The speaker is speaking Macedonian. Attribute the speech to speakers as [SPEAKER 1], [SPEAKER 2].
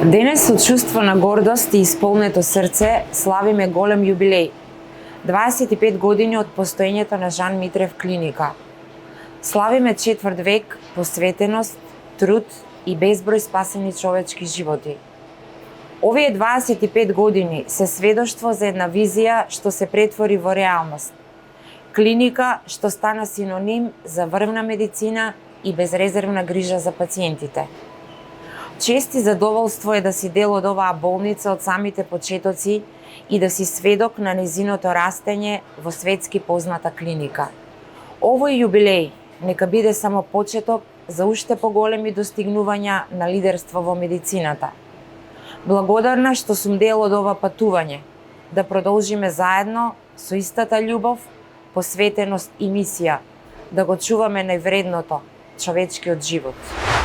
[SPEAKER 1] Денес со чувство на гордост и исполнето срце славиме голем јубилеј. 25 години од постоењето на Жан Митрев клиника. Славиме четврт век посветеност, труд и безброј спасени човечки животи. Овие 25 години се сведоштво за една визија што се претвори во реалност. Клиника што стана синоним за врвна медицина и безрезервна грижа за пациентите. Чест и задоволство е да си дел од оваа болница од самите почетоци и да си сведок на незиното растење во светски позната клиника. Овој јубилеј нека биде само почеток за уште поголеми достигнувања на лидерство во медицината. Благодарна што сум дел од ова патување, да продолжиме заедно со истата љубов, посветеност и мисија, да го чуваме највредното, човечкиот живот.